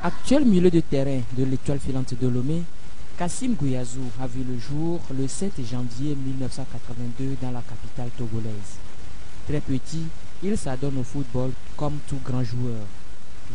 Actuel milieu de terrain de l'Étoile filante de Lomé, Kassim Gouiazou a vu le jour le 7 janvier 1982 dans la capitale togolaise. Très petit, il s'adonne au football comme tout grand joueur.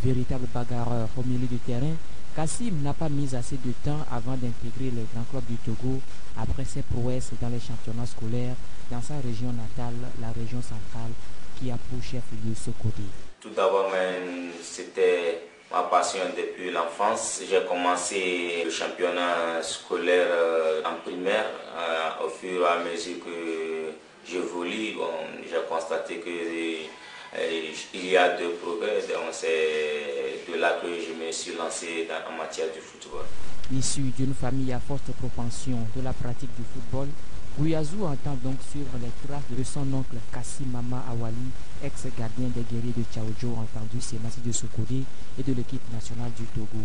Véritable bagarreur au milieu de terrain, Kassim n'a pas mis assez de temps avant d'intégrer les grands clubs du Togo après ses prouesses dans les championnats scolaires dans sa région natale, la région centrale, qui a pour chef-lieu Sokodé. Tout d'abord, c'était ma passion depuis l'enfance. J'ai commencé le championnat scolaire en primaire. Au fur et à mesure que j'évolue, j'ai constaté qu'il y a de progrès. Donc c'est de là que je me suis lancé en matière de football. Issu d'une famille à forte propension de la pratique du football, Gouiazou entend donc suivre les traces de son oncle Kassim Mama Awali, ex-gardien des guerriers de Tchaoudjo, entendu Sémassi de Sokodé et de l'équipe nationale du Togo.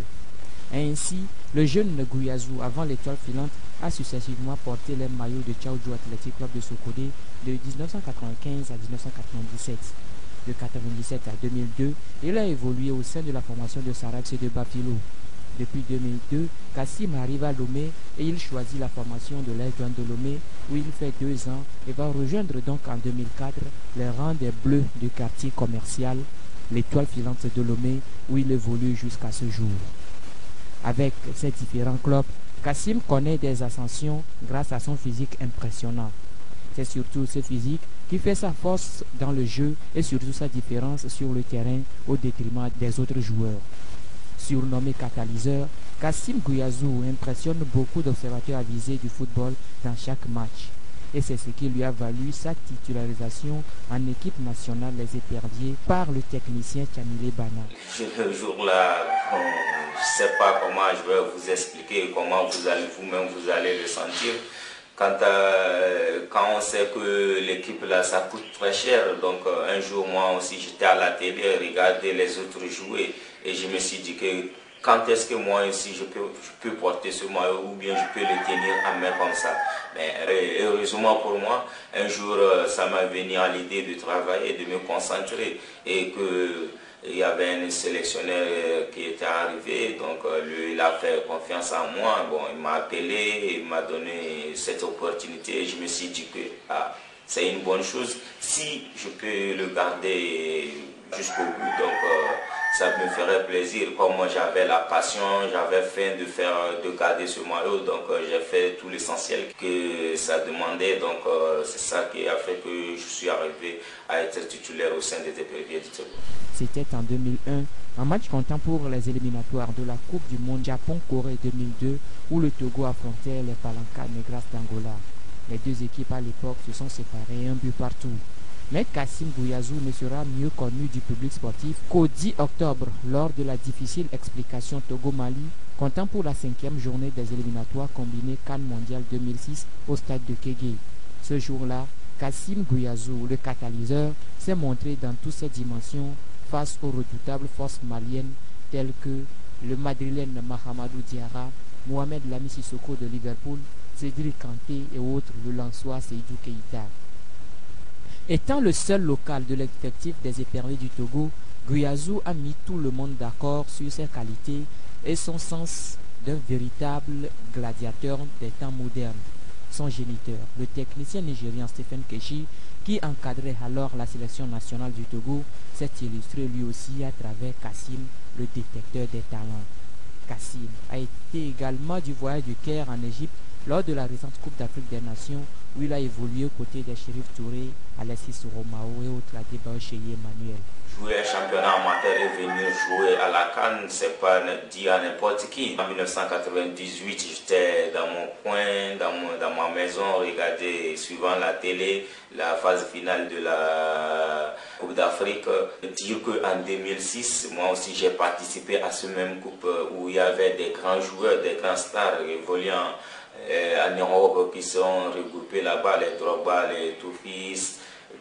Ainsi, le jeune Gouiazou, avant l'Étoile filante, a successivement porté les maillots de Tchaoudjo Athletic Club de Sokodé de 1995 à 1997. De 1997 à 2002, il a évolué au sein de la formation de Sarax de Bapilo. Depuis 2002, Kassim arrive à Lomé et il choisit la formation de l'Aigle de Lomé où il fait 2 ans et va rejoindre donc en 2004 les rangs des Bleus du quartier commercial, l'Étoile filante de Lomé où il évolue jusqu'à ce jour. Avec ces différents clubs, Kassim connaît des ascensions grâce à son physique impressionnant. C'est surtout ce physique qui fait sa force dans le jeu et surtout sa différence sur le terrain au détriment des autres joueurs. Surnommé catalyseur, Kassim Gouiazou impressionne beaucoup d'observateurs avisés du football dans chaque match. Et c'est ce qui lui a valu sa titularisation en équipe nationale Les Éperviers par le technicien Tchamilé Bana. Ce jour-là, je ne sais pas comment je vais vous expliquer, comment vous allez vous-même vous allez le sentir. Quand on sait que l'équipe là ça coûte très cher, donc un jour moi aussi j'étais à la télé, regarder les autres jouer et je me suis dit que quand est-ce que moi aussi je peux porter ce maillot ou bien je peux le tenir en main comme ça. Mais heureusement pour moi, un jour ça m'a venu à l'idée de travailler, de me concentrer et que il y avait un sélectionneur qui était arrivé, donc lui il a fait confiance en moi. Bon, il m'a appelé, il m'a donné cette opportunité et je me suis dit que c'est une bonne chose si je peux le garder jusqu'au bout. Donc ça me ferait plaisir. Comme moi j'avais la passion, j'avais faim de garder ce maillot, donc j'ai fait tout l'essentiel que ça demandait. Donc c'est ça qui a fait que je suis arrivé à être titulaire au sein des éperviers du Togo. C'était en 2001, un match comptant pour les éliminatoires de la Coupe du Monde Japon-Corée 2002, où le Togo affrontait les Palancas Negras d'Angola. Les deux équipes à l'époque se sont séparées un but partout. Mais Kassim Gouiazou ne sera mieux connu du public sportif qu'au 10 octobre, lors de la difficile explication Togo-Mali, comptant pour la 5e journée des éliminatoires combinés CAN Mondial 2006 au stade de Kégué. Ce jour-là, Kassim Gouiazou, le catalyseur, s'est montré dans toutes ses dimensions face aux redoutables forces maliennes telles que le Madrilène Mahamadou Diarra, Mohamed Lami Sissoko de Liverpool, Cédric Kanté et autres, le Lensois Seydou Keïta. Étant le seul local de l'effectif des éperviers du Togo, Gouiazou a mis tout le monde d'accord sur ses qualités et son sens d'un véritable gladiateur des temps modernes. Son géniteur, le technicien nigérian Stephen Keshi, qui encadrait alors la sélection nationale du Togo, s'est illustré lui aussi à travers Kassim, le détecteur des talents. Kassim a été également du voyage du Caire en Égypte lors de la récente Coupe d'Afrique des Nations, où il a évolué aux côtés des Chérif Touré, Alexis Romao et autres Adébao Cheye Emmanuel. Jouer un championnat amateur et venir jouer à la CAN, c'est pas dit à n'importe qui. En 1998, j'étais dans mon coin, dans ma maison, regarder, suivant la télé, la phase finale de la Coupe d'Afrique. Dire qu'en 2006, moi aussi j'ai participé à ce même coupe où il y avait des grands joueurs, des grands stars évoluant en Europe qui sont regroupés là-bas, les Drogba, les Toufis.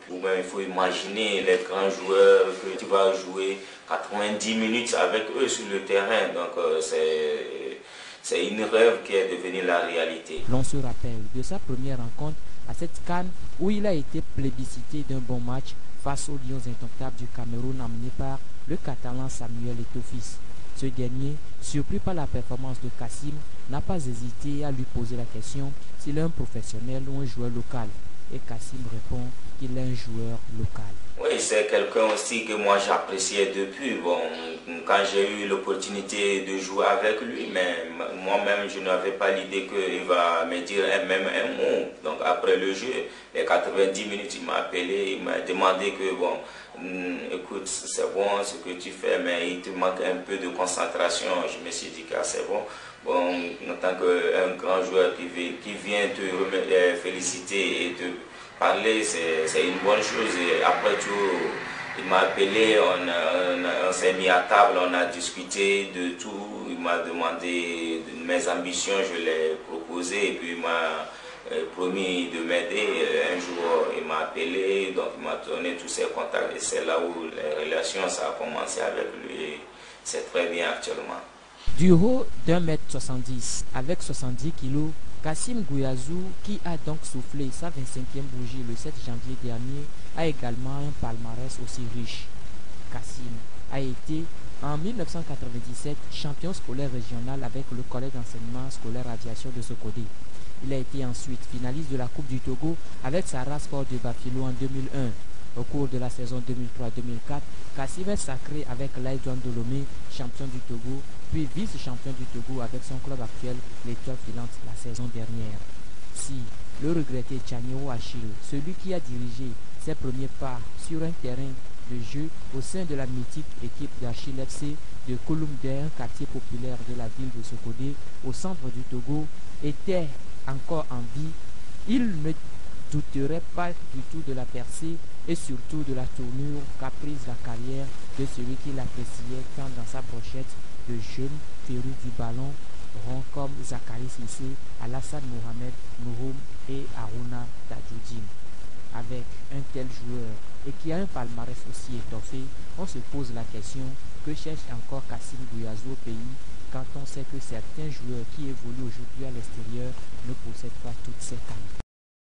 Ou même il faut imaginer les grands joueurs que tu vas jouer 90 minutes avec eux sur le terrain. Donc c'est une rêve qui est devenue la réalité. L'on se rappelle de sa première rencontre à cette CAN où il a été plébiscité d'un bon match face aux Lions indomptables du Cameroun emmené par le Catalan Samuel Eto'o-Fils. Ce dernier, surpris par la performance de Kassim, n'a pas hésité à lui poser la question s'il est un professionnel ou un joueur local. Et Kassim répond qu'il est un joueur local. Oui, c'est quelqu'un aussi que moi j'appréciais depuis. Bon, quand j'ai eu l'opportunité de jouer avec lui, mais moi-même je n'avais pas l'idée qu'il va me dire même un mot. Donc après le jeu, les 90 minutes, il m'a appelé, il m'a demandé que bon, écoute, c'est bon ce que tu fais, mais il te manque un peu de concentration. Je me suis dit que c'est bon. Bon, en tant qu'un grand joueur qui vient te féliciter et te parler, c'est une bonne chose. Et après tout, il m'a appelé, on s'est mis à table, on a discuté de tout. Il m'a demandé mes ambitions, je l'ai proposé et puis il m'a promis de m'aider. Un jour, il m'a appelé, donc il m'a donné tous ses contacts et c'est là où les relations, ça a commencé avec lui. C'est très bien actuellement. Du haut d'1,70 m avec 70 kg, Kassim Gouiazou, qui a donc soufflé sa 25e bougie le 7 janvier dernier, a également un palmarès aussi riche. Kassim a été en 1997 champion scolaire régional avec le collège d'enseignement scolaire aviation de Sokodé. Il a été ensuite finaliste de la Coupe du Togo avec Sarra Sport de Bafilo en 2001. Au cours de la saison 2003-2004, Kassim est sacré avec l'AS Douanes Dahomey, champion du Togo, puis vice-champion du Togo avec son club actuel, l'Étoile Filante, la saison dernière. Si le regretté Tchaniwo Achille, celui qui a dirigé ses premiers pas sur un terrain de jeu au sein de la mythique équipe d'Achille FC de Kouloumdé, un quartier populaire de la ville de Sokodé, au centre du Togo, était encore en vie, il ne douterait pas du tout de la percée et surtout de la tournure qu'a prise la carrière de celui qui l'appréciait tant dans sa brochette de jeunes férus du ballon, ronds comme Zachary Sissé, Alassane Mohamed, Nouroum et Aruna Tadjoudine. Avec un tel joueur et qui a un palmarès aussi étoffé, on se pose la question: que cherche encore Kassim Gouiazou au pays quand on sait que certains joueurs qui évoluent aujourd'hui à l'extérieur ne possèdent pas toutes ces qualités?